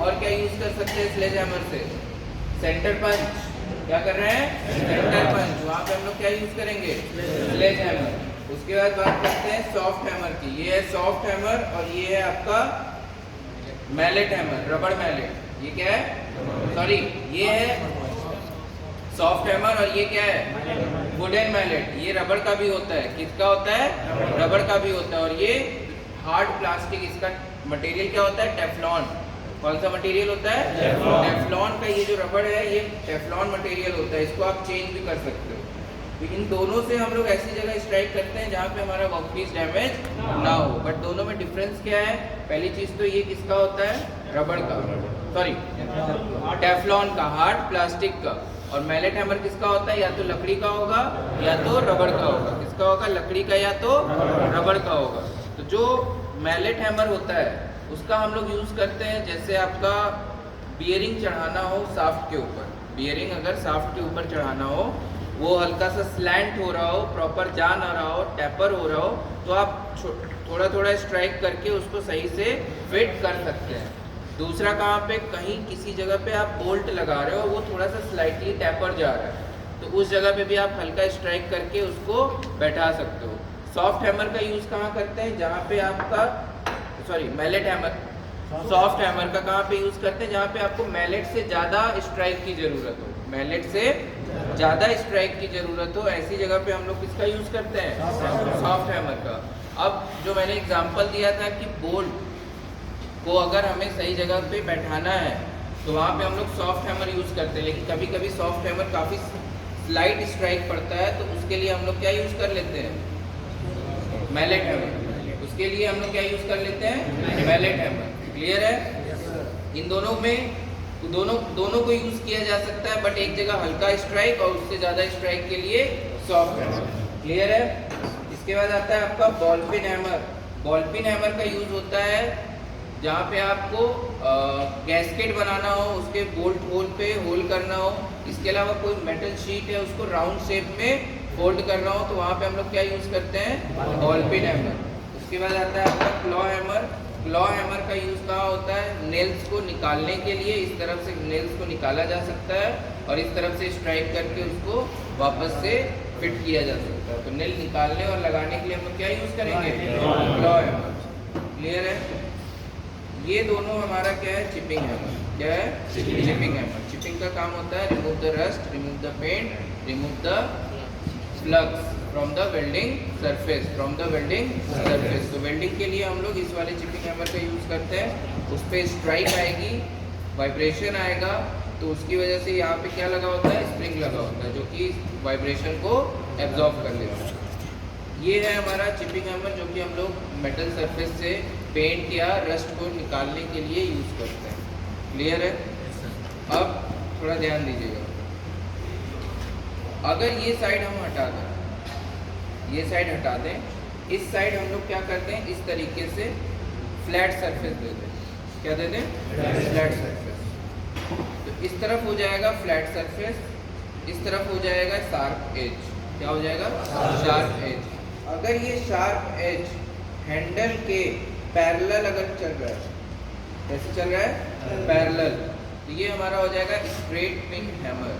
और क्या यूज कर सकते हैं स्लेज हैमर से? Centre punch. क्या कर रहे हैं? Centre punch. वहाँ पे हम लोग क्या यूज करेंगे? Sledge hammer. उसके बाद बात करते हैं सॉफ्ट हैमर की। ये है सॉफ्ट हैमर और ये है आपका मैलेट हैमर, रबड़ मैलेट। ये क्या है? सॉरी, ये है सॉफ्ट हैमर और ये क्या है? Wooden mallet. ये रबड़ का भी होता है। किसका होता है? रबड़ का भी होता है। और ये हार्ड प्लास्टिक, इसका मटेरियल क्या होता है? टेफ्लॉन। कौन सा मटेरियल होता है? टेफ्लॉन का। ये जो रबड़ है ये टेफ्लॉन मटेरियल होता है। इसको आप चेंज भी कर सकते हो। तो इन दोनों से हम लोग ऐसी जगह स्ट्राइक करते हैं जहाँ पे हमारा वर्कपीस डैमेज ना हो। बट दोनों में डिफरेंस क्या है? पहली चीज़ तो ये किसका होता है? रबड़ का, सॉरी टेफ्लॉन का, हार्ड प्लास्टिक का। और मैलेट हैमर किसका होता है? या तो लकड़ी का होगा या तो रबड़ का होगा। किसका होगा? लकड़ी का या तो रबड़ का होगा। तो जो मैलेट हैमर होता है उसका हम लोग यूज़ करते हैं जैसे आपका बियरिंग चढ़ाना हो शाफ्ट के ऊपर। बियरिंग अगर शाफ्ट के ऊपर चढ़ाना हो, वो हल्का सा स्लैंट हो रहा हो, प्रॉपर जा ना रहा हो, टैपर हो रहा हो, तो आप थोड़ा थोड़ा स्ट्राइक करके उसको सही से फिट कर सकते हैं। दूसरा कहाँ पे? कहीं किसी जगह पे आप बोल्ट लगा रहे हो, वो थोड़ा सा स्लाइटली टैपर जा रहा है, तो उस जगह पे भी आप हल्का स्ट्राइक करके उसको बैठा सकते हो। सॉफ्ट हैमर का यूज़ कहाँ करते हैं? जहाँ पे आपका, sorry mallet hammer, soft hammer का कहाँ पे यूज़ करते हैं? जहाँ पे आपको मैलेट से ज़्यादा स्ट्राइक की ज़रूरत हो। मैलेट से ज़्यादा स्ट्राइक की ज़रूरत हो, ऐसी जगह पे हम लोग किसका यूज़ करते हैं? सॉफ्ट हैमर का। अब जो मैंने एग्जांपल दिया था कि बोल्ट को अगर हमें सही जगह पे बैठाना है तो वहाँ पे हम लोग सॉफ्ट हैमर यूज़ करते हैं। लेकिन कभी कभी सॉफ्ट हैमर काफ़ी स्लाइट स्ट्राइक पड़ता है, तो उसके लिए हम लोग क्या यूज़ कर लेते हैं? Mallet hammer. उसके लिए हम लोग क्या यूज़ कर लेते हैं? Mallet hammer. क्लियर है? इन दोनों में दोनों को यूज़ किया जा सकता है, बट एक जगह हल्का स्ट्राइक और उससे ज़्यादा स्ट्राइक के लिए सॉफ्ट हैमर। क्लियर है? इसके बाद आता है आपका ball pin hammer. Ball pin hammer का यूज़ होता है जहाँ पे आपको गैस्केट बनाना हो, उसके बोल्ट होल पे होल करना हो। इसके अलावा कोई मेटल शीट है उसको राउंड शेप में फोल्ड करना हो, तो वहाँ पे हम लोग क्या यूज़ करते हैं? Ball pin hammer. उसके बाद आता है आपका क्लॉ हैमर। क्लॉ हैमर का यूज़ कहाँ होता है? नेल्स को निकालने के लिए। इस तरफ से नेल्स को निकाला जा सकता है और इस तरफ से स्ट्राइक करके उसको वापस से फिट किया जा सकता है। तो नेल निकालने और लगाने के लिए हम लोग क्या यूज़ करेंगे? Claw hammer. क्लियर है? ये दोनों हमारा क्या है? Chipping hammer. क्या है? Chipping hammer. चिपिंग का काम होता है remove the rust, remove the paint, remove the flux from the welding surface, from the welding surface. तो वेल्डिंग के लिए हम लोग इस वाले चिपिंग हैमर का यूज़ करते हैं। उस पर स्ट्राइक आएगी, वाइब्रेशन आएगा, तो उसकी वजह से यहाँ पे क्या लगा होता है? स्प्रिंग लगा होता है जो कि वाइब्रेशन को एब्जॉर्ब कर लेता है। ये है हमारा चिपिंग हैमर जो कि हम लोग मेटल सरफेस से पेंट या रस्ट को निकालने के लिए यूज़ करते हैं। क्लियर है? अब थोड़ा ध्यान दीजिएगा। अगर ये साइड हम हटा दें, ये साइड हटा दें, इस साइड हम लोग क्या करते हैं? इस तरीके से फ्लैट सरफेस दे दें। क्या दे दें? Flat surface. तो इस तरफ हो जाएगा फ्लैट सरफेस, इस तरफ हो जाएगा शार्प एज। क्या हो जाएगा? Sharp edge. अगर ये शार्प एज हैंडल के पैरेलल अगर चल रहा है, कैसे चल रहा है? पैरेलल, तो ये हमारा हो जाएगा स्ट्रेट पिन हैमर।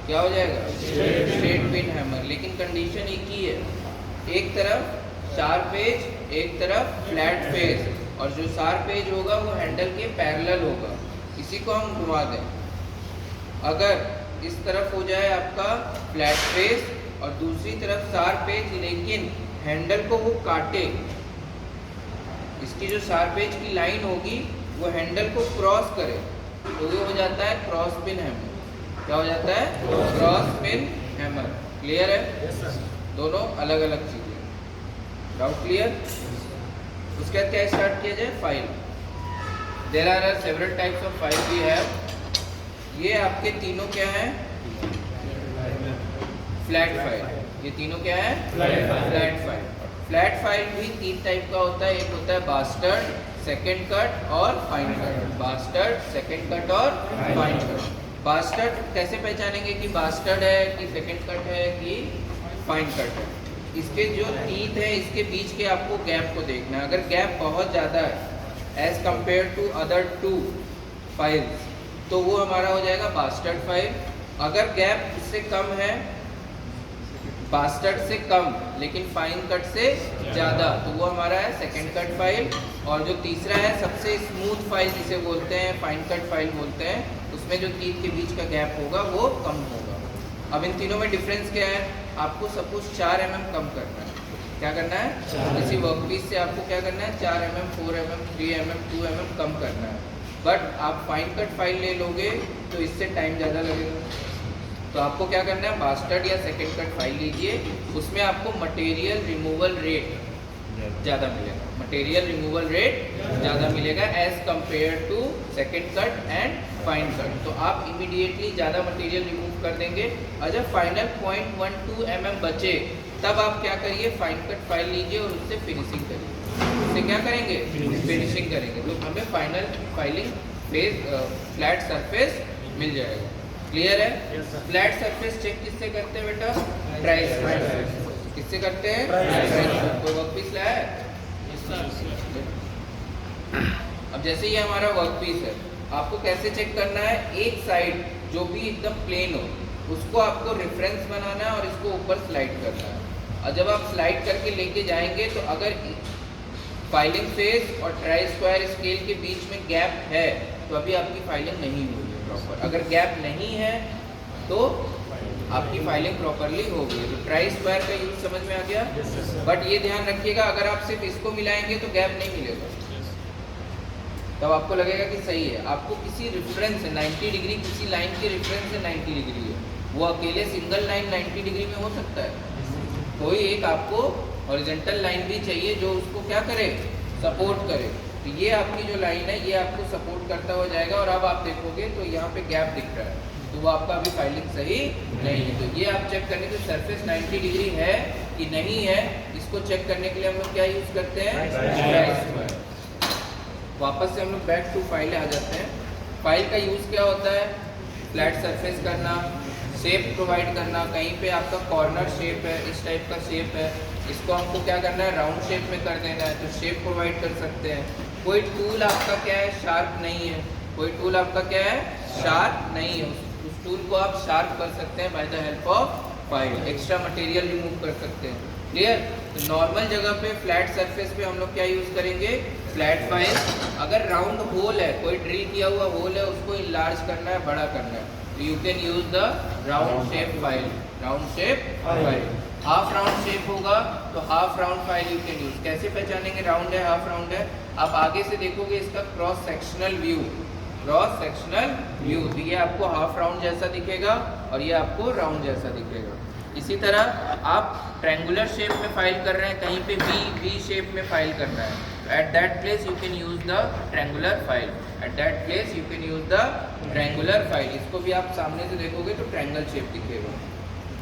क्या हो जाएगा? Straight pin hammer. लेकिन कंडीशन एक ही है, एक तरफ शार्प एज, एक तरफ फ्लैट फेस, और जो शार्प एज होगा वो हैंडल के पैरेलल होगा। इसी को हम घुमा दें, अगर इस तरफ हो जाए आपका फ्लैट फेस और दूसरी तरफ शार्प एज, लेकिन हैंडल को वो काटे, इसकी जो शार्प एज की लाइन होगी वो हैंडल को क्रॉस करे, तो ये हो जाता है क्रॉस पिन हैमर। क्या हो जाता है? Cross pin hammer. क्लियर है? दोनों अलग अलग चीज़ें। Doubt clear? उसके बाद क्या स्टार्ट किया जाए? File. There are several types of file we have. ये आपके तीनों क्या हैं? Flat file. ये तीनों क्या है? Flat file. फ्लैट फाइल भी तीन टाइप का होता है। एक होता है बास्टर्ड, सेकंड कट और fine cut. Bastard, second cut और फाइन कट। बास्टर्ड कैसे पहचानेंगे कि बास्टर्ड है कि सेकंड कट है कि फाइन कट है? इसके जो टीथ है इसके बीच के आपको गैप को देखना है। अगर गैप बहुत ज़्यादा है as compare to other two, files, तो वो हमारा हो जाएगा बास्टर्ड फाइल। अगर गैप इससे कम है, बास्टर्ड से कम लेकिन फाइन कट से ज़्यादा, तो वो हमारा है सेकंड कट फाइल। और जो तीसरा है सबसे स्मूथ फाइल जिसे बोलते हैं, फाइन कट फाइल बोलते हैं, उसमें जो टीथ के बीच का गैप होगा वो कम होगा। अब इन तीनों में डिफरेंस क्या है? आपको सपोज 4 mm कम करना है, क्या करना है? किसी वर्कपीस से आपको क्या करना है? 4 mm, 4 mm, 3 mm, 2 mm कम करना है। बट आप फाइन कट फाइल ले लोगे तो इससे टाइम ज़्यादा लगेगा। तो आपको क्या करना है? बास्टर्ड या सेकंड कट फाइल लीजिए, उसमें आपको मटेरियल रिमूवल रेट ज़्यादा मिलेगा, मटेरियल रिमूवल रेट ज़्यादा मिलेगा as compare to second cut and fine cut. तो आप इमीडिएटली ज़्यादा मटेरियल रिमूव कर देंगे और जब फाइनल 0.12 mm बचे तब आप क्या करिए? फाइन कट फाइल लीजिए और उससे फिनिशिंग करिए। उससे क्या करेंगे? फिनिशिंग करेंगे, तो हमें final filing phase flat surface मिल जाएगा। क्लियर है? फ्लैट सरफेस चेक किससे करते हैं बेटा? Try surface. किससे करते हैं? कोई वर्कपीस लाया है? अब जैसे ये हमारा वर्कपीस है, आपको कैसे चेक करना है? एक साइड जो भी एकदम प्लेन हो उसको आपको रेफरेंस बनाना है और इसको ऊपर स्लाइड करना है। और जब आप स्लाइड करके लेके जाएंगे तो अगर फाइलिंग फेज और ट्राई स्क्वायर स्केल के बीच में गैप है तो अभी आपकी फाइलिंग नहीं हुई है प्रॉपर। अगर गैप नहीं है तो आपकी फाइलिंग प्रॉपरली हो गई। तो ट्राई स्क्वायर का यूज समझ में आ गया? बट ये ध्यान रखिएगा, अगर आप सिर्फ इसको मिलाएंगे तो गैप नहीं मिलेगा, तब आपको लगेगा कि सही है। आपको किसी रेफरेंस से 90 डिग्री, किसी लाइन के रेफरेंस से 90 डिग्री है, वो अकेले सिंगल लाइन 90 डिग्री में हो सकता है। कोई एक आपको हॉरिजॉन्टल लाइन भी चाहिए जो उसको क्या करे? सपोर्ट करे। तो ये आपकी जो लाइन है ये आपको सपोर्ट करता हुआ जाएगा और अब आप देखोगे तो यहाँ पे गैप दिख रहा है, तो वो आपका अभी फाइलिंग सही नहीं है। तो ये आप चेक करने के सरफेस 90 डिग्री है कि नहीं है, इसको चेक करने के लिए हम लोग क्या यूज़ करते हैं? Try square. वापस से हम लोग बैक टू फाइल आ जाते हैं। फाइल का यूज़ क्या होता है? फ्लैट सरफेस करना, शेप प्रोवाइड करना। कहीं पे आपका कॉर्नर शेप है, इस टाइप का शेप है, इसको हमको क्या करना है? राउंड शेप में कर देना है, तो शेप प्रोवाइड कर सकते हैं। कोई टूल आपका क्या है? शार्प नहीं है। कोई टूल आपका क्या है? शार्प नहीं है, उस टूल को आप शार्प कर सकते हैं by the help of file. Extra material remove कर सकते हैं। क्लियर? तो नॉर्मल जगह पे फ्लैट सरफेस पे हम लोग क्या यूज़ करेंगे? Flat file. अगर राउंड होल है, कोई ड्रिल किया हुआ होल है, उसको इनलार्ज करना है, बड़ा करना है, तो you can use the round shape file. Round shape file. Half round shape होगा तो half round file you can use. कैसे पहचानेंगे राउंड है हाफ राउंड है? आप आगे से देखोगे इसका cross sectional view, cross sectional view, तो ये आपको हाफ राउंड जैसा दिखेगा और ये आपको राउंड जैसा दिखेगा। इसी तरह आप ट्रायंगुलर शेप में फाइल कर रहे हैं, कहीं पे वी शेप में फाइल करना है, at that place you can use the triangular file. At that place you can use the triangular file. इसको भी आप सामने से देखोगे तो ट्रायंगल शेप दिखेगा,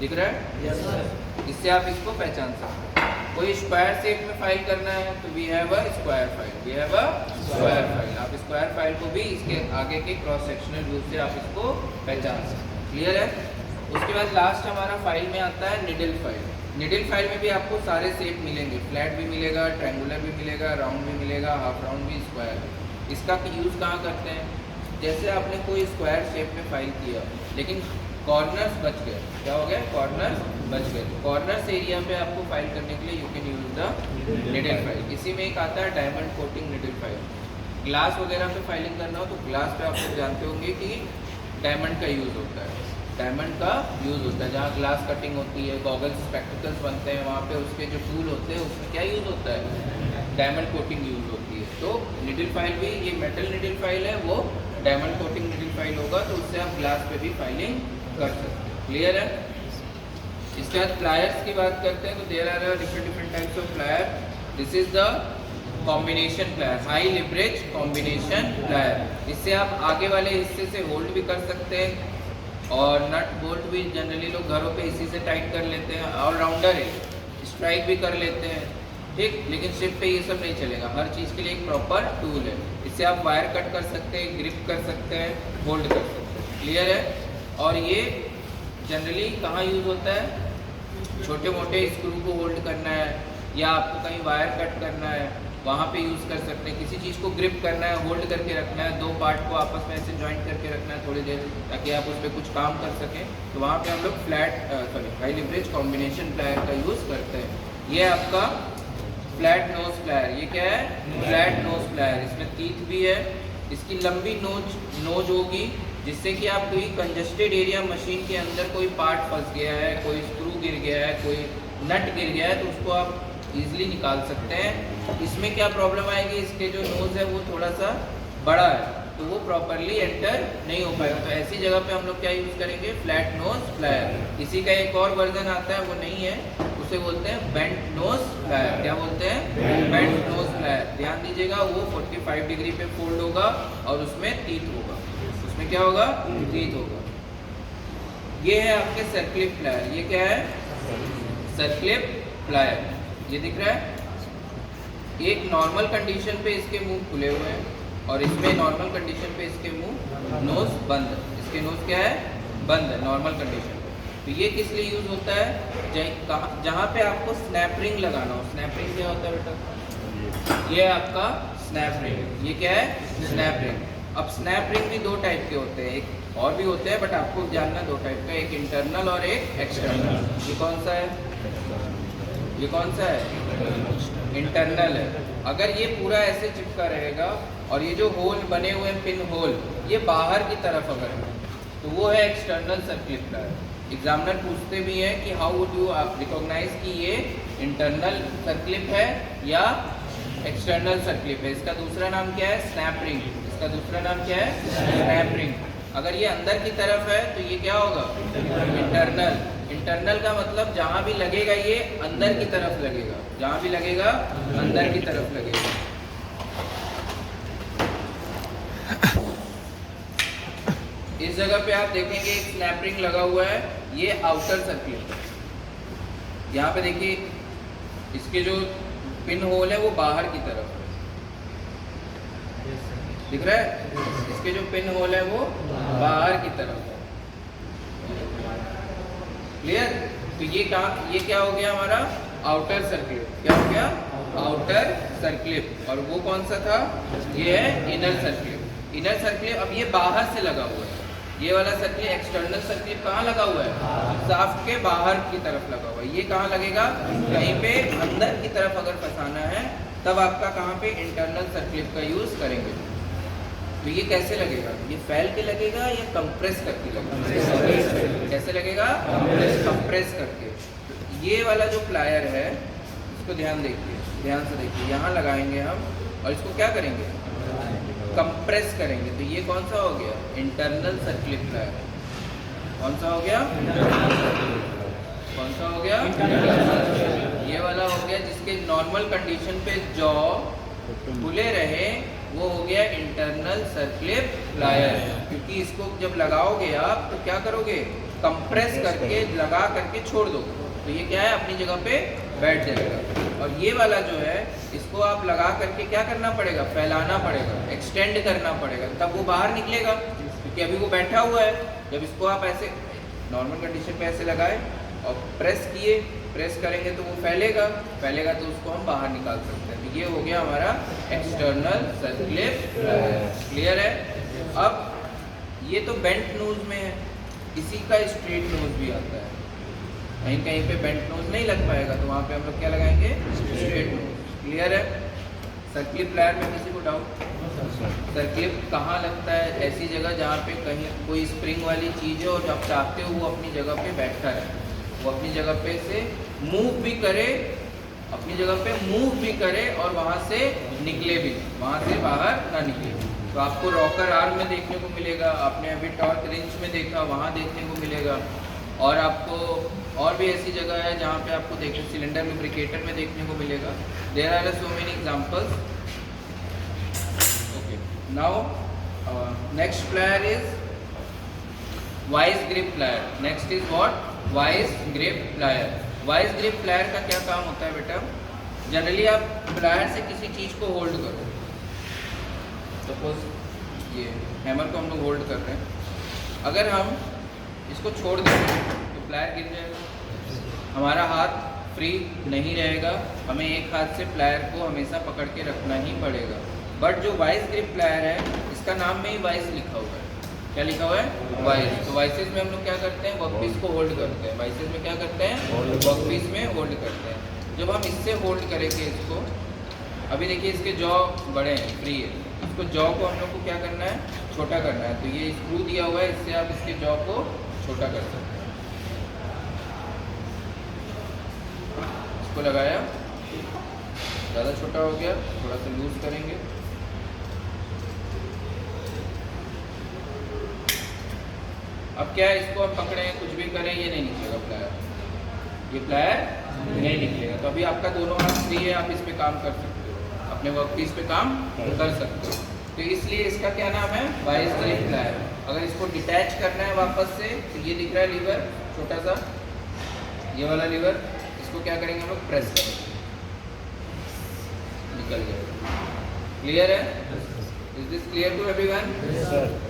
दिख रहा है? Yes sir. इससे आप इसको पहचान सकते हैं। कोई स्क्वायर शेप में फाइल करना है तो we have a square file, we have a square file. आप स्क्वायर फाइल को भी इसके आगे के क्रॉस सेक्शनल व्यू से आप इसको पहचान सकते हैं। क्लियर है? उसके बाद लास्ट हमारा फाइल में आता है निडल फाइल। निडल फाइल में भी आपको सारे शेप मिलेंगे, फ्लैट भी मिलेगा, ट्रायंगुलर भी मिलेगा, राउंड भी मिलेगा, हाफ राउंड भी, स्क्वायर भी। इसका यूज़ कहाँ करते हैं? जैसे आपने कोई स्क्वायर शेप में फाइल किया लेकिन कॉर्नर्स बच गए, क्या हो गया? कॉर्नर्स बच गए। तो कॉर्नर्स एरिया पे आपको फाइल करने के लिए you can use the needle file. इसी में एक आता है diamond coating needle file. Glass वगैरह पे फाइलिंग करना हो तो ग्लास पे आप लोग जानते होंगे कि डायमंड का यूज़ होता है, डायमंड का यूज़ होता है। जहाँ ग्लास कटिंग होती है, गॉगल्स, स्पेक्टिकल्स बनते हैं, वहाँ पे उसके जो टूल होते हैं उसमें क्या यूज़ होता है? डायमंड कोटिंग यूज़ होती है। तो निडल फाइल भी, ये मेटल निडल फाइल है, वो डायमंड कोटिंग निडल फाइल होगा, तो उससे आप ग्लास पे भी फाइलिंग कर सकते हैं। क्लियर है? इसके बाद प्लायर्स की बात करते हैं तो there are different types of plier. This is the combination plier, high leverage combination plier. इससे आप आगे वाले हिस्से से होल्ड भी कर सकते हैं और नट बोल्ट भी जनरली लोग घरों पे इसी से टाइट कर लेते हैं। ऑलराउंडर है, स्ट्राइक भी कर लेते हैं, ठीक। लेकिन शिप पे ये सब नहीं चलेगा, हर चीज़ के लिए एक प्रॉपर टूल है। इससे आप वायर कट कर सकते हैं, ग्रिप कर सकते हैं, होल्ड कर सकते हैं। क्लियर है? और ये जनरली कहाँ यूज़ होता है? छोटे मोटे स्क्रू को होल्ड करना है या आपको कहीं वायर कट करना है वहाँ पे यूज़ कर सकते हैं। किसी चीज़ को ग्रिप करना है, होल्ड करके रखना है, दो पार्ट को आपस में ऐसे जॉइंट करके रखना है थोड़ी देर, ताकि आप उस पर कुछ काम कर सकें, तो वहाँ पे हम लोग हाई लिवरेज कॉम्बिनेशन प्लायर का यूज़ करते हैं। ये आपका फ्लैट नोज प्लायर, ये क्या है? Flat knows plier. इसमें टीथ भी है, इसकी लंबी नोज होगी, जिससे कि आप कोई कंजस्टेड एरिया मशीन के अंदर कोई पार्ट फंस गया है, कोई स्क्रू गिर गया है, कोई नट गिर गया है, तो उसको आप इजीली निकाल सकते हैं। इसमें क्या प्रॉब्लम आएगी, इसके जो नोज़ है वो थोड़ा सा बड़ा है, तो वो प्रॉपरली एंटर नहीं हो पाएगा। तो ऐसी जगह पे हम लोग क्या यूज़ करेंगे? Flat knows plier. इसी का एक और वर्जन आता है, वो नहीं है, उसे बोलते हैं बेंट नोज प्लायर। क्या बोलते हैं? Bent knows plier. ध्यान दीजिएगा, वो 45 डिग्री पे फोल्ड होगा और उसमें टीथ होगा। उसमें क्या होगा? टीथ होगा। ये है आपके सर्क्लिप प्लायर। ये क्या है? सर्क्लिप प्लायर। ये दिख रहा है, एक नॉर्मल कंडीशन पे इसके मुंह खुले हुए हैं और इसमें नॉर्मल कंडीशन पे इसके मुंह नोज बंद है। इसके नोज क्या है? बंद है नॉर्मल कंडीशन पे। तो ये किस लिए यूज़ होता है? जहाँ पे आपको स्नैप रिंग लगाना हो। स्नैप रिंग क्या होता है बेटा? ये है आपका स्नैप रिंग। ये क्या है? Snap ring. अब स्नैप रिंग भी दो टाइप के होते हैं, एक और भी होते हैं, बट आपको जानना दो टाइप का, एक इंटरनल और एक एक्सटर्नल। ये कौन सा है? ये कौन सा है? इंटरनल है। अगर ये पूरा ऐसे चिपका रहेगा और ये जो होल बने हुए हैं, पिन होल, ये बाहर की तरफ अगर है, तो वो है एक्सटर्नल सर्क्लिप प्लायर। एग्जामिनर पूछते भी हैं कि हाउ वुड यू आप रिकॉग्नाइज कि ये इंटरनल सर्क्लिप है या एक्सटर्नल सर्क्लिप है। इसका दूसरा नाम क्या है? Snap ring. इसका दूसरा नाम क्या है? Snap ring. अगर ये अंदर की तरफ है तो ये क्या होगा? इंटरनल। इंटरनल का मतलब जहाँ भी लगेगा ये अंदर की तरफ लगेगा, जहाँ भी लगेगा अंदर की तरफ लगेगा। इस जगह पे आप देखेंगे एक स्नैप रिंग लगा हुआ है, ये आउटर सर्किल। यहाँ पे देखिए इसके जो पिन होल है वो बाहर की तरफ है, दिख रहा है? इसके जो पिन होल है वो बाहर की तरफ है। क्लियर? तो ये क्या हो गया हमारा? Outer circle. क्या हो गया? Outer circle. और वो कौन सा था? ये है इनर सर्किल। इनर सर्किल अब ये बाहर से लगा हुआ है। ये वाला सर्किल एक्सटर्नल सर्किल कहाँ लगा हुआ है? शाफ्ट के बाहर की तरफ लगा हुआ है। ये कहाँ लगेगा? कहीं पे अंदर की तरफ अगर फंसाना है तब आपका कहाँ पे? इंटरनल सर्किल का यूज करेंगे। तो ये कैसे लगेगा? ये फैल के लगेगा या कंप्रेस करके लगेगा? कैसे लगेगा? कंप्रेस करके। तो ये वाला जो प्लायर है इसको ध्यान से देखिए, यहाँ लगाएंगे हम और इसको क्या करेंगे? कंप्रेस करेंगे। तो ये कौन सा हो गया? Internal circle plier. कौन सा हो गया? कौन सा हो गया? ये वाला हो गया जिसके नॉर्मल कंडीशन पे जॉ खुले रहे, वो हो गया इंटरनल सर्किल प्लायर। क्योंकि इसको जब लगाओगे आप तो क्या करोगे? कंप्रेस करके लगा करके छोड़ दो, तो ये क्या है? अपनी जगह पे बैठ जाएगा। और ये वाला जो है इसको आप लगा करके क्या करना पड़ेगा? फैलाना पड़ेगा, एक्सटेंड करना पड़ेगा, तब वो बाहर निकलेगा, क्योंकि अभी वो बैठा हुआ है। जब इसको आप ऐसे नॉर्मल कंडीशन पे ऐसे लगाए और प्रेस करेंगे तो वो फैलेगा तो उसको हम बाहर निकाल सकते हैं। तो ये हो गया हमारा एक्सटर्नल सर्किल प्लायर। क्लियर है? अब ये तो बेंट नोज में है, इसी का स्ट्रेट नोज भी आता है। कहीं पे बेंट नोज नहीं लग पाएगा तो वहाँ पे हम लोग क्या लगाएंगे? Straight nose. क्लियर है? सर्किल प्लायर में किसी को डाउट? सर्किल कहाँ लगता है? ऐसी जगह जहाँ पे कहीं कोई स्प्रिंग वाली चीज़ है और आप चाहते हो वो अपनी जगह पे बैठा रहे, वो अपनी जगह पे से मूव भी करे, अपनी जगह पे मूव भी करे और वहाँ से निकले भी, वहाँ से बाहर ना निकले। तो आपको रॉकर आर्म में देखने को मिलेगा, आपने अभी टॉर्क रिंच में देखा, वहाँ देखने को मिलेगा। और आपको और भी ऐसी जगह है जहाँ पे आपको देखने सिलेंडर लुब्रिकेटर में देखने को मिलेगा। There are so many examples. Okay, now next plier is vise grip plier. Next is what? Vise grip plier. Vise grip plier का क्या काम होता है बेटा? जनरली आप प्लायर से किसी चीज़ को होल्ड करो, सपोज ये हैमर को हम लोग होल्ड कर रहे हैं, अगर हम इसको छोड़ देंगे तो प्लायर गिर जाएगा, हमारा हाथ फ्री नहीं रहेगा हमें एक हाथ से प्लायर को हमेशा पकड़ के रखना ही पड़ेगा। बट जो वाइस ग्रिप प्लायर है इसका नाम में ही वाइस लिखा हुआ है। क्या लिखा हुआ है? वाइस। तो वाइसेस में हम लोग क्या करते हैं? वर्कपीस को होल्ड करते हैं। वाइसेस में क्या करते हैं? वर्कपीस में होल्ड करते हैं। जब हम इससे होल्ड करेंगे इसको, अभी देखिए इसके जॉ बड़े हैं, फ्री है, इसको जॉ को हम लोग को क्या करना है? छोटा करना है। तो ये स्क्रू दिया हुआ है, इससे आप इसके जॉ को छोटा कर सकते हैं। इसको लगाया, ज़्यादा छोटा हो गया, थोड़ा सा लूज करेंगे। अब क्या है, इसको हम पकड़ें, कुछ भी करें, ये नहीं निकलेगा प्लायर, ये प्लायर नहीं निकलेगा। तो अभी आपका दोनों हाथ फ्री है, आप इस पे काम कर सकते हो, अपने वर्कपीस पे काम कर सकते हो। तो इसलिए इसका क्या नाम है? Vice grip plier. अगर इसको डिटैच करना है वापस से, तो ये दिख रहा है लीवर छोटा सा, ये वाला लीवर, इसको क्या करेंगे हम लोग? प्रेस करेंगे, निकल जाएगा। क्लियर है? Is this clear to everyone?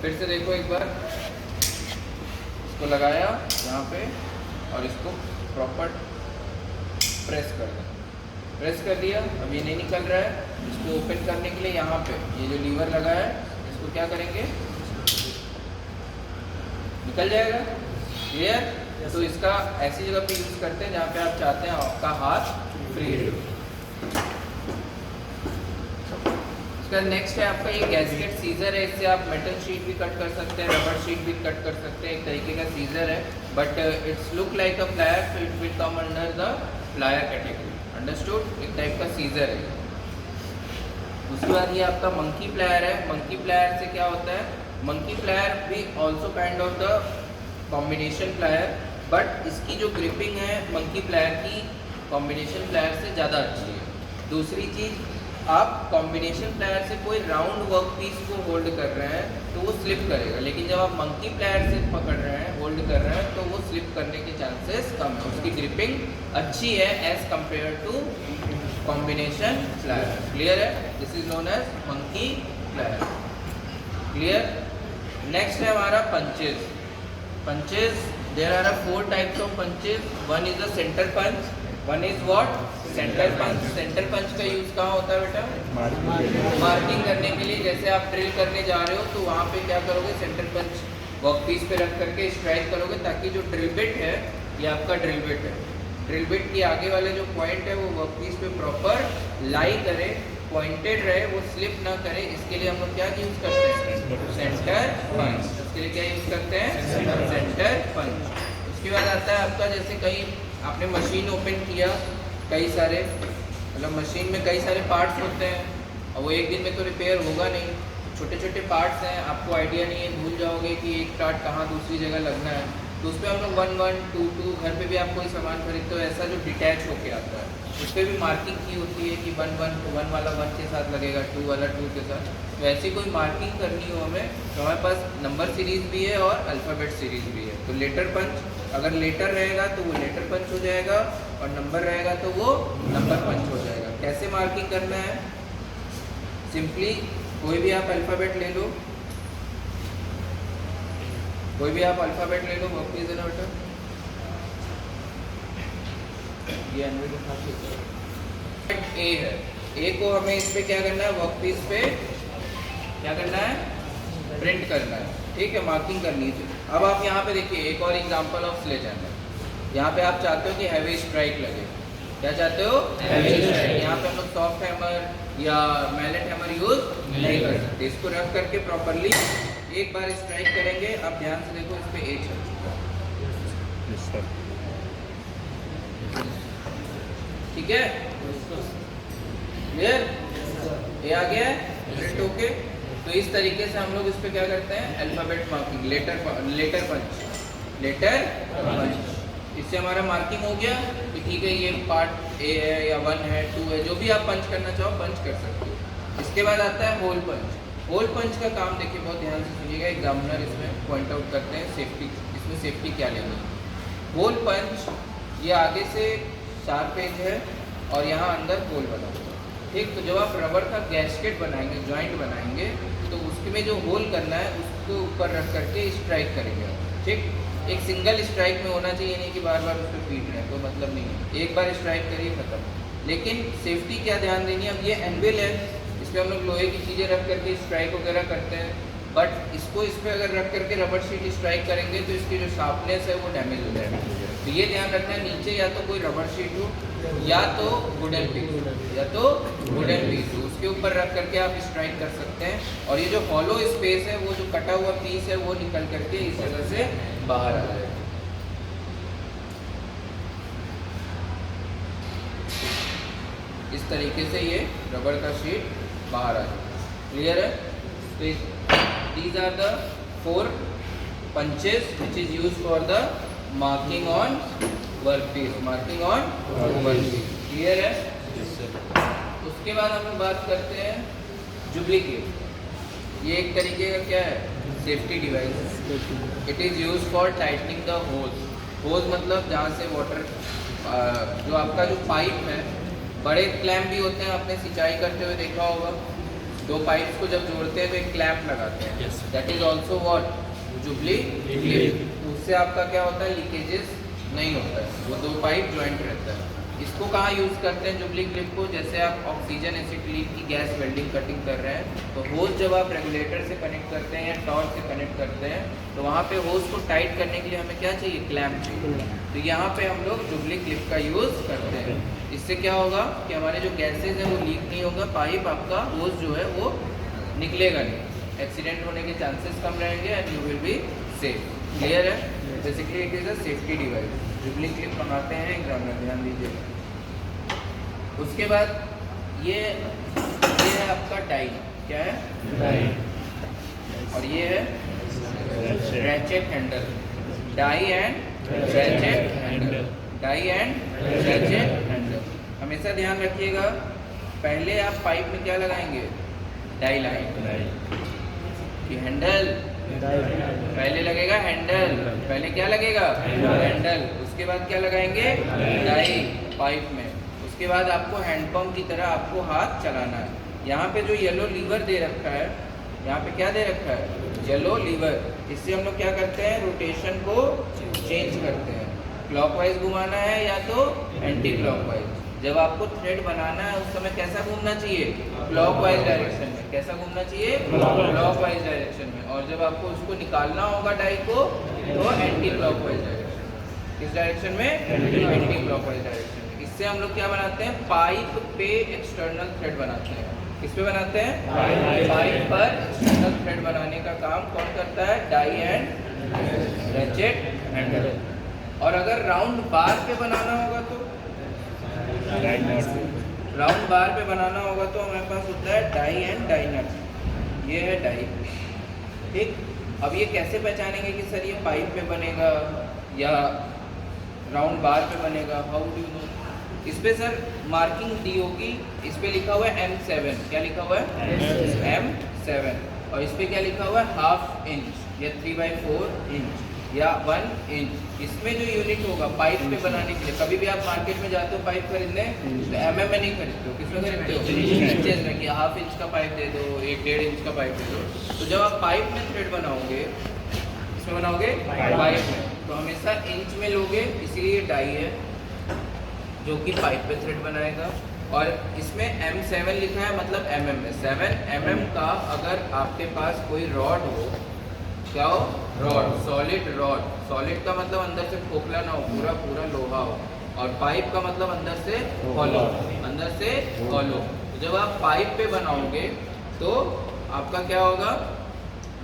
फिर से देखो एक बार, इसको लगाया यहाँ पे और इसको प्रॉपर प्रेस कर दें। प्रेस कर दिया, अब ये नहीं निकल रहा है। इसको ओपन करने के लिए यहाँ पे ये जो लीवर लगा है, इसको क्या करेंगे? निकल जाएगा। क्लियर? तो इसका ऐसी जगह पे यूज़ करते हैं जहाँ पे आप चाहते हैं आपका हाथ फ्री हो। नेक्स्ट है आपका ये गैस्केट सीजर है। इससे आप मेटल शीट भी कट कर सकते हैं, रबर शीट भी कट कर सकते हैं। एक तरीके का सीजर है, but it's look like a plier, so it will come under the plier category. Understood? एक टाइप का सीजर है। उसके बाद ये आपका मंकी प्लायर है। मंकी प्लायर से क्या होता है? मंकी प्लायर भी also kind of the combination plier, but इसकी जो ग्रिपिंग है मंकी प्लायर की कॉम्बिनेशन प्लायर से ज़्यादा अच्छी है। दूसरी चीज़, आप कॉम्बिनेशन प्लायर से कोई राउंड वर्क पीस को होल्ड कर रहे हैं तो वो स्लिप करेगा, लेकिन जब आप मंकी प्लायर से पकड़ रहे हैं, होल्ड कर रहे हैं, तो वो स्लिप करने के चांसेस कम है। उसकी ग्रिपिंग अच्छी है as compare to combination plier. Clear है? This is known as monkey plier. Clear? Next है हमारा punches. Punches, there are 4 types of punches. One is the centre punch, one is what? Centre punch. Centre punch का use कहाँ होता है बेटा? Marking करने के लिए। जैसे आप ड्रिल करने जा रहे हो तो वहाँ पे क्या करोगे? सेंटर पंच वर्कपीस पे रख करके स्ट्राइक करोगे, ताकि जो ड्रिल बिट है, ये आपका ड्रिल बिट है, ड्रिल बिट के आगे वाले जो पॉइंट है वो वर्कपीस पे प्रॉपर लाई करे, पॉइंटेड रहे, वो स्लिप ना करे। इसके लिए हम लोग क्या यूज करते हैं? Centre punch. इसके लिए क्या यूज करते हैं? Centre punch. उसके बाद आता है आपका, जैसे कहीं आपने मशीन ओपन किया, कई सारे, मतलब मशीन में कई सारे पार्ट्स होते हैं और वो एक दिन में तो रिपेयर होगा नहीं, छोटे छोटे पार्ट्स हैं, आपको आइडिया नहीं है, भूल जाओगे कि एक पार्ट कहाँ दूसरी जगह लगना है। तो उस पर हम लोग 1 1 2 2, घर पे भी आप कोई सामान खरीदते हो ऐसा जो डिटैच होके आता है, उस पर भी मार्किंग की होती है कि 1 वाला 1 के साथ लगेगा, 2 वाला 2 के साथ। तो ऐसी कोई मार्किंग करनी हो हमें, तो हमारे पास नंबर सीरीज़ भी है और अल्फ़ाबेट सीरीज़ भी है। तो लेटर पंच, अगर लेटर रहेगा तो वो लेटर पंच हो जाएगा और नंबर रहेगा तो वो नंबर पंच हो जाएगा। कैसे मार्किंग करना है? सिंपली कोई भी आप अल्फ़ाबेट ले लो, कोई भी आप अल्फ़ाबेट ले लो, वर्कपीस है ना बेटा, ये ए है, ए को हमें इस पे क्या करना है? वर्कपीस पे क्या करना है? प्रिंट करना है। ठीक है, मार्किंग करनी है। अब आप यहाँ पे देखिए एक और एग्जांपल ऑफ स्लेज हैमर। यहाँ पे आप चाहते हो कि हैवी स्ट्राइक लगे, क्या चाहते हो? Heavy strike. यहाँ पे हम लोग सॉफ्ट हैमर या मैलेट हैमर यूज नहीं कर सकते। इसको रख करके प्रॉपरली एक बार स्ट्राइक करेंगे। आप ध्यान से देखो, इस पे ए चल चुका है, ठीक है? क्लियर? ये आ गया है प्रिंट होके। तो इस तरीके से हम लोग इस पे क्या करते हैं? अल्फाबेट मार्किंग, लेटर पंच, लेटर पंच। इससे हमारा मार्किंग हो गया कि ठीक है, ये पार्ट ए है या 1 है, 2 है, जो भी आप पंच करना चाहो पंच कर सकते हो। इसके बाद आता है होल पंच। होल पंच का काम देखिए, बहुत ध्यान से सुनिएगा, एग्जामिनर इसमें पॉइंट आउट करते हैं सेफ्टी, इसमें सेफ्टी क्या लेनी है। होल पंच, ये आगे से शार्प एज है और यहाँ अंदर होल बना हुआ है, ठीक? तो जब आप रबर का गैस्केट बनाएंगे, जॉइंट बनाएंगे, तो उसमें जो होल करना है उसको ऊपर रख करके स्ट्राइक करेंगे, ठीक? एक सिंगल स्ट्राइक में होना चाहिए, नहीं कि बार बार उस पर पीट रहे हैं, कोई मतलब नहीं है। एक बार स्ट्राइक करिए, खत्म। लेकिन सेफ्टी क्या ध्यान देनी है, अब ये एनविल है, इस पर हम लोग लोहे की चीज़ें रख करके स्ट्राइक वगैरह करते हैं, बट इसको इस पर अगर रख करके रबर शीट स्ट्राइक करेंगे तो इसकी जो शार्पनेस है वो डैमेज हो जाएगा। तो ये ध्यान रखना है, नीचे या तो कोई रबर शीट हो या तो वुडन पीस हो, उसके ऊपर रख करके आप स्ट्राइक कर सकते हैं। और ये जो हॉलो स्पेस है, वो जो कटा हुआ पीस है वो निकल करके इस जगह से बाहर आ जाएगा। इस तरीके से ये रबर का शीट बाहर आ जाएगा। क्लियर है? तो these are the 4 punches which is used for the marking on workpiece, clear है? उसके बाद हम लोग बात करते हैं डुप्लीकेट। ये एक तरीके का क्या है, safety device. It is use for tightening the hose मतलब जहाँ से वाटर, जो आपका जो पाइप है, बड़े क्लैम्प भी होते हैं, आपने सिंचाई करते हुए देखा होगा, 2 पाइप्स को जब जोड़ते हैं तो एक क्लैम्प लगाते हैं, that is also what, duplicate. उससे आपका क्या होता है, लीकेजेस नहीं होता है, वो 2 पाइप ज्वाइंट रहता है। इसको कहाँ यूज़ करते हैं डुप्लीकेट को, जैसे आप ऑक्सीजन एसिटिलीन की गैस वेल्डिंग कटिंग कर रहे हैं, तो होज जब आप रेगुलेटर से कनेक्ट करते हैं या टॉर्च से कनेक्ट करते हैं, तो वहाँ पे होज को टाइट करने के लिए हमें क्या चाहिए, क्लैम्प चाहिए। तो यहाँ पे हम लोग डुप्लीकेट का यूज़ करते हैं। इससे क्या होगा कि हमारे जो गैसेज हैं वो लीक नहीं होगा, पाइप आपका होज जो है वो निकलेगा नहीं, एक्सीडेंट होने के चांसेस कम रहेंगे and you will be safe. Clear है? Basically it is a safety device. Duplicate बनाते हैं एग्जाम में, ध्यान दीजिए। उसके बाद ये है आपका डाई, क्या है, डाई, और ये है ratchet handle, die and ratchet handle, die and ratchet handle. हमेशा ध्यान रखिएगा, पहले आप पाइप में क्या लगाएंगे, डाई लाइन, कि हैंडल पहले लगेगा, हैंडल पहले क्या लगेगा, हैंडल, उसके बाद क्या लगाएंगे, डाई पाइप में। उसके बाद आपको हैंडपम्प की तरह आपको हाथ चलाना है। यहाँ पे जो येलो लीवर दे रखा है, यहाँ पे क्या दे रखा है, येलो लीवर, इससे हम लोग क्या करते हैं, रोटेशन को चेंज करते हैं, क्लॉकवाइज घुमाना है या तो एंटी क्लॉकवाइज। जब आपको थ्रेड बनाना है उस समय कैसा घूमना चाहिए, क्लॉकवाइज डायरेक्शन में। कैसा घूमना चाहिए, क्लॉकवाइज डायरेक्शन में। और जब आपको उसको निकालना होगा डाई को, तो एंटी क्लॉकवाइज डायरेक्शन। किस डायरेक्शन में, एंटी क्लॉकवाइज डायरेक्शन। इससे हम लोग क्या बनाते हैं, पाइप पे एक्सटर्नल थ्रेड बनाते हैं। किस पे बनाते हैं, पाइप पर एक्सटर्नल थ्रेड बनाने का काम कौन करता है, डाई एंड रैचेट हैंडल। और अगर राउंड बार पे बनाना होगा तो, राउंड बार पे बनाना होगा तो हमारे पास होता है डाई एंड डाई नट। ये है डाई, ठीक। अब ये कैसे पहचानेंगे कि सर ये पाइप में बनेगा या राउंड बार पे बनेगा, हाउ डू नो। इस पे सर मार्किंग दी होगी, इस पे लिखा हुआ है M7, क्या लिखा हुआ है, M7, और इस पे क्या लिखा हुआ है, ½ इंच या 3/4 इंच या 1 इंच। इसमें जो यूनिट होगा पाइप पे बनाने के लिए, कभी भी आप मार्केट में जाते हो पाइप खरीदने तो MM में नहीं खरीदते हो, किसमें खरीदते हो, इंचेस में, कि ½ इंच का पाइप दे दो, 1-1.5 इंच का पाइप दे दो। तो जब आप पाइप में थ्रेड बनाओगे, इसमें बनाओगे पाइप में, तो हमेशा इंच में लोगे, इसीलिए डाई है जो कि पाइप पे थ्रेड बनाएगा। और इसमें M7 लिखा है, मतलब MM में 7 mm का अगर आपके पास कोई रॉड हो, क्या हो, रॉड, सॉलिड रॉड, सॉलिड का मतलब अंदर से खोखला ना हो, पूरा पूरा लोहा हो, और पाइप का मतलब अंदर से हॉलो, अंदर से हॉलो। जब आप पाइप पे बनाओगे तो आपका क्या होगा,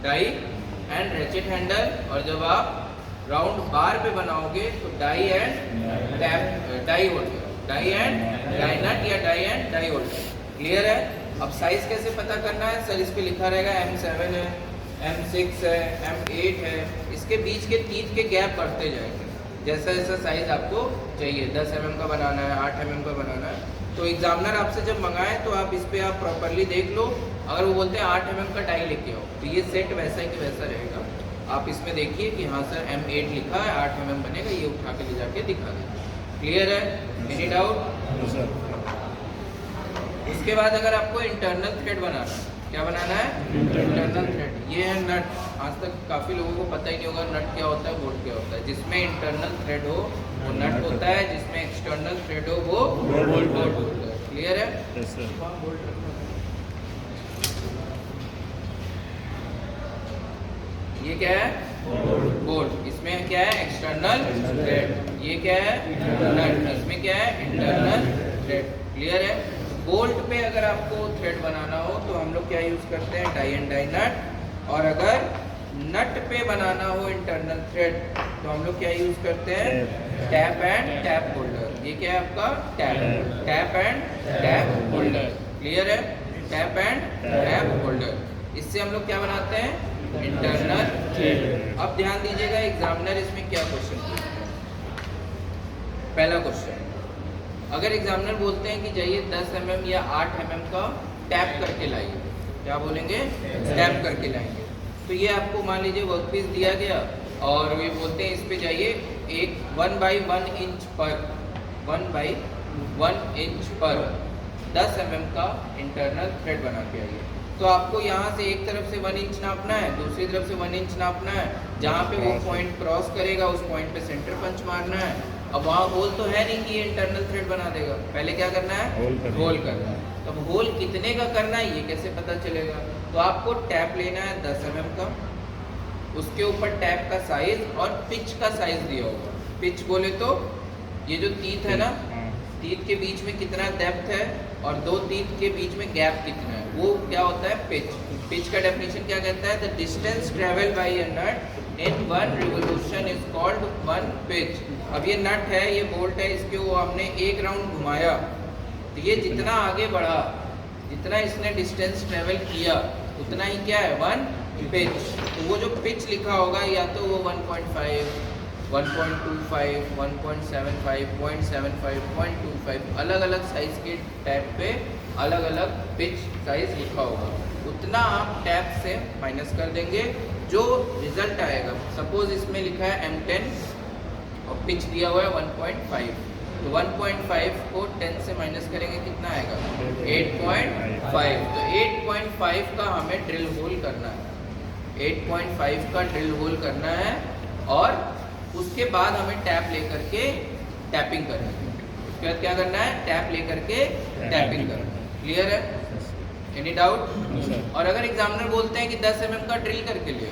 डाई एंड रैचेट हैंडल, और जब आप राउंड बार पे बनाओगे तो die and die holder, die and die nut या die and die holder. Clear है? अब साइज कैसे पता करना है, सर इस पे लिखा रहेगा M7 है, M6 है, M8 है, इसके बीच के टीथ के गैप बढ़ते जाएंगे जैसा जैसा साइज आपको चाहिए। 10 mm का बनाना है, 8 mm का बनाना है, तो एग्जामिनर आपसे जब मंगाए तो आप इस पे आप प्रॉपरली देख लो। अगर वो बोलते हैं 8 mm का डाई लेके आओ, तो ये सेट वैसा ही कि वैसा रहेगा। आप इसमें देखिए कि हाँ सर M8 लिखा है, 8 mm बनेगा, ये उठा के ले जाके दिखा दें। क्लियर है? Any doubt? उसके बाद अगर आपको इंटरनल थ्रेड बनाना है, क्या बनाना है, इंटरनल थ्रेड, ये है नट, आज तक काफ़ी लोगों को पता ही नहीं होगा नट क्या होता है, बोल्ट क्या होता है। जिसमें इंटरनल थ्रेड हो वो नट होता है, जिसमें एक्सटर्नल थ्रेड हो वो बोल्ट होता है। क्लियर है? Yes sir. ये क्या है? बोल्ट। इसमें क्या है? External thread. ये क्या है? नट। इसमें क्या है? Internal thread. क्लियर है? बोल्ट पे अगर आपको थ्रेड बनाना हो तो हम लोग क्या यूज करते हैं? टाई एंड डाई नट। और अगर नट पे बनाना हो इंटरनल थ्रेड तो हम लोग क्या यूज करते हैं? Tap and tap holder. ये क्या है आपका? Tap. Tap and tap holder. Clear है? Tap and tap holder. इससे हम लोग क्या बनाते हैं? Internal thread. अब ध्यान दीजिएगा, एग्जामिनर इसमें क्या क्वेश्चन पूछता है। पहला क्वेश्चन, अगर एग्जामिनर बोलते हैं कि जाइए 10 mm या 8 mm का टैप करके लाइए, क्या बोलेंगे? टैप करके लाएंगे। तो ये आपको मान लीजिए वर्कपीस दिया गया और ये बोलते हैं इस पे जाइए एक 1/1 इंच पर 1/1 इंच पर 10 mm का इंटरनल थ्रेड बना के आइए। तो आपको यहाँ से एक तरफ से 1 इंच नापना है, दूसरी तरफ से 1 इंच नापना है। जहाँ पे वो पॉइंट क्रॉस करेगा उस पॉइंट पे सेंटर पंच मारना है। अब वहाँ होल तो है नहीं कि ये इंटरनल थ्रेड बना देगा, पहले क्या करना है? होल करना है। तो अब होल कितने का करना है ये कैसे पता चलेगा? तो आपको टैप लेना है 10 mm का, उसके ऊपर टैप का साइज और पिच का साइज दिया होगा। पिच बोले तो ये जो टीथ है ना, टीथ के बीच में कितना डेप्थ है और दो टीथ के बीच में गैप कितना है, वो क्या होता है? पिच। पिच का डेफिनेशन क्या कहता है? The distance travel by a nut in one revolution is called one pitch. अब ये नट है, ये बोल्ट है, इसके वो हमने एक राउंड घुमाया तो ये जितना आगे बढ़ा, जितना इसने डिस्टेंस ट्रेवल किया उतना ही क्या है? 1 पिच। तो वो जो पिच लिखा होगा या तो वो 1.5, 1.25, 1.75, 0.75, 0.25 अलग अलग साइज के टैप पे अलग अलग पिच साइज लिखा होगा। उतना आप टैप से माइनस कर देंगे, जो रिजल्ट आएगा। सपोज इसमें लिखा है M10 और पिच दिया हुआ है 1.5, तो 1.5 को 10 से माइनस करेंगे कितना आएगा? 8.5। तो 8.5 का हमें ड्रिल होल करना है, 8.5 का ड्रिल होल करना है और उसके बाद हमें टैप लेकर के टैपिंग करनी है। उसके बाद क्या करना है? टैप लेकर के टैपिंग करना है। क्लियर है? Any doubt? और अगर एग्जामिनर बोलते हैं कि 10 mm का ड्रिल करके ले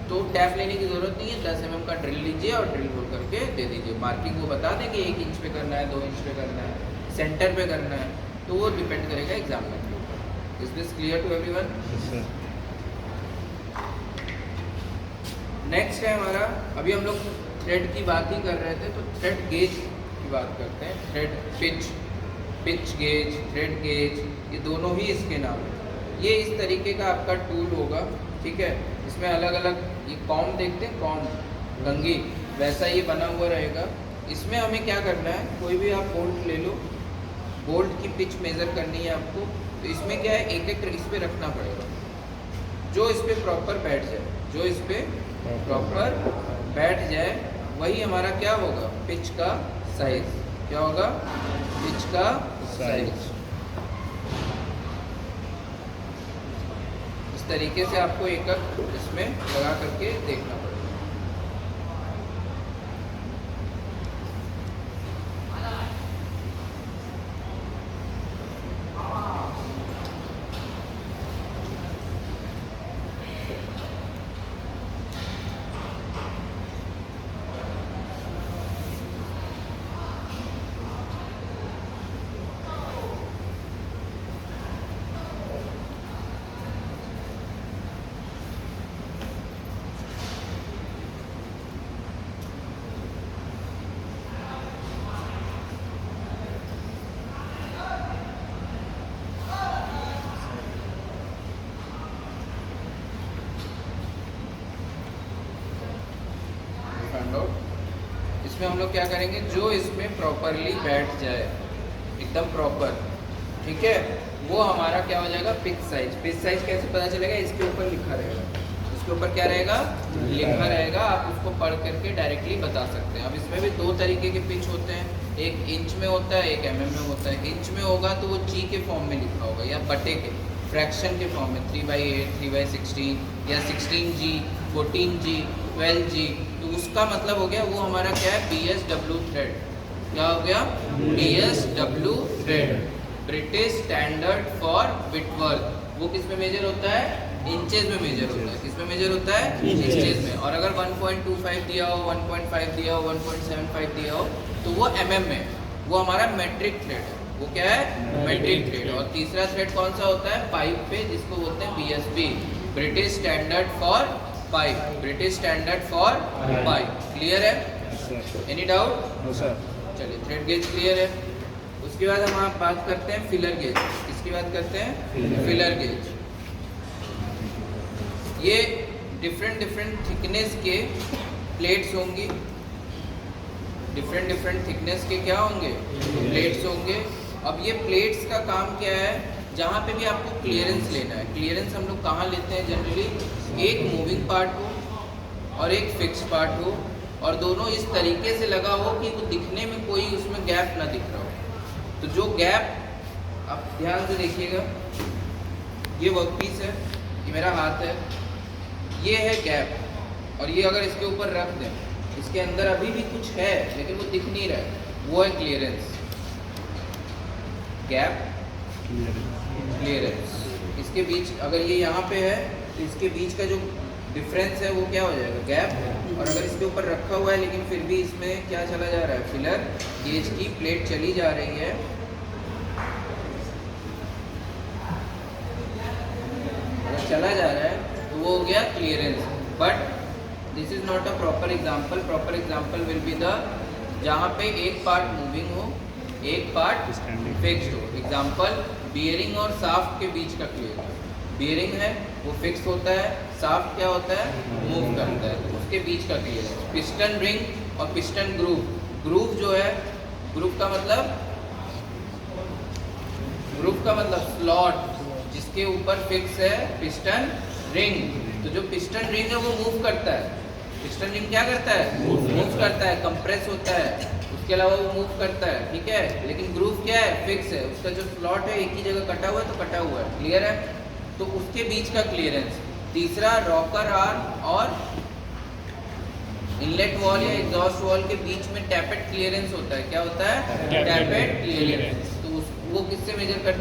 तो टैप लेने की जरूरत नहीं है, 10 mm का ड्रिल लीजिए और ड्रिल होल करके दे दीजिए। मार्किंग वो बता देंगे 1 इंच पे करना है, 2 इंच पे करना है, सेंटर पे करना है, तो वो डिपेंड करेगा एग्जामिनर के ऊपर। Is this clear to everyone? Next है हमारा, अभी हम लोग थ्रेड की बात ही कर रहे थे तो थ्रेड गेज की बात करते हैं। Thread pitch, pitch gauge, thread gauge, ये दोनों ही इसके नाम हैं। ये इस तरीके का आपका टूल होगा, ठीक है? इसमें अलग अलग, ये कॉम देखते हैं, कॉम कंघी, वैसा ये बना हुआ रहेगा। इसमें हमें क्या करना है? कोई भी आप बोल्ट ले लो, बोल्ट की पिच मेज़र करनी है आपको। तो इसमें क्या है? एक एक इस पर रखना पड़ेगा, जो इस पर प्रॉपर बैठ जाए, जो इस पर प्रॉपर बैठ जाए वही हमारा क्या होगा? पिच का साइज। क्या होगा? पिच का साइज। इस तरीके से आपको एक इसमें लगा करके देखना पड़ेगा। इसमें हम लोग क्या करेंगे? जो इसमें प्रॉपरली बैठ जाए, एकदम प्रॉपर, ठीक है, वो हमारा क्या हो जाएगा? Pitch size. पिच साइज कैसे पता चलेगा? इसके ऊपर लिखा रहेगा। इसके ऊपर क्या रहेगा? लिखा रहेगा। आप उसको पढ़ करके डायरेक्टली बता सकते हैं। अब इसमें भी दो तरीके के पिच होते हैं, एक इंच में होता है, एक mm में होता है। इंच में होगा तो वो ची के फॉर्म में लिखा होगा या बटे के, फ्रैक्शन के फॉर्म में 3/8, 3/16 या 16G, 14G, 12G, तो उसका मतलब हो गया वो हमारा क्या है, BSW थ्रेड। क्या हो गया, BSW thread, British standard for Whitworth. वो किस में मेजर होता है, इंचेस में मेजर होता है। किस में मेजर होता है, इंचेस में। और अगर 1.25 दिया हो, 1.5 दिया हो, 1.75 दिया हो, तो वो mm में, वो हमारा मेट्रिक थ्रेड है। वो क्या है, मेट्रिक थ्रेड। और तीसरा थ्रेड कौन सा होता है, पाइप पे, जिसको बोलते हैं BSP, British standard for pipe, British standard for pipe. Clear है, एनी डाउट? No sir. चलिए, थ्रेड गेज क्लियर है। उसके बाद हम आप बात करते हैं फिलर गेज। किसकी बात करते हैं, फिलर गेज। ये डिफरेंट थिकनेस के प्लेट्स होंगी, डिफरेंट थिकनेस के क्या होंगे, प्लेट्स होंगे। अब ये प्लेट्स का काम क्या है, जहाँ पे भी आपको क्लियरेंस लेना है। क्लियरेंस हम लोग कहाँ लेते हैं जनरली, एक मूविंग पार्ट हो और एक फिक्स पार्ट हो, और दोनों इस तरीके से लगा हो कि वो दिखने में कोई उसमें गैप ना दिख रहा हो। तो जो गैप, आप ध्यान से देखिएगा, ये वर्कपीस है, ये मेरा हाथ है, ये है गैप, और ये अगर इसके ऊपर रख दें, इसके अंदर अभी भी कुछ है लेकिन वो दिख नहीं रहा है, वो है क्लियरेंस। Gap, clearance. इसके बीच अगर ये यहाँ पे है तो इसके बीच का जो डिफरेंस है वो क्या हो जाएगा, गैप। और अगर इसके ऊपर रखा हुआ है लेकिन फिर भी इसमें क्या चला जा रहा है, फिलर गेज की प्लेट चली जा रही है, अगर चला जा रहा है तो वो हो गया clearance. But this is not a proper example. Proper example will be the, जहाँ पे एक पार्ट मूविंग हो, एक पार्ट फिक्स्ड हो। एग्जाम्पल, बियरिंग और साफ्ट के बीच का क्लियरेंस। बियरिंग है वो फिक्स होता है, साफ्ट क्या होता है, मूव करता है, तो उसके बीच का क्लियरेंस। पिस्टन रिंग और पिस्टन ग्रूव। ग्रूव जो है, ग्रूव का मतलब स्लॉट, जिसके ऊपर फिक्स है पिस्टन रिंग। तो जो पिस्टन रिंग है वो मूव करता है। पिस्टन रिंग क्या करता है, मूव करता है, कंप्रेस होता है, उसके अलावा वो मूव करता है, ठीक है। लेकिन ग्रूव क्या है, फिक्स है, उसका जो स्लॉट है एक ही जगह कटा हुआ है तो कटा हुआ है। क्लियर है, तो उसके बीच का क्लियरेंस। तीसरा, रॉकर आर्म और इनलेट वॉल या एग्जॉस्ट वॉल के बीच में टैपेट क्लियरेंस होता है। क्या होता है, टैपेट क्लियरेंस। तो वो किससे मेजर करते हैं,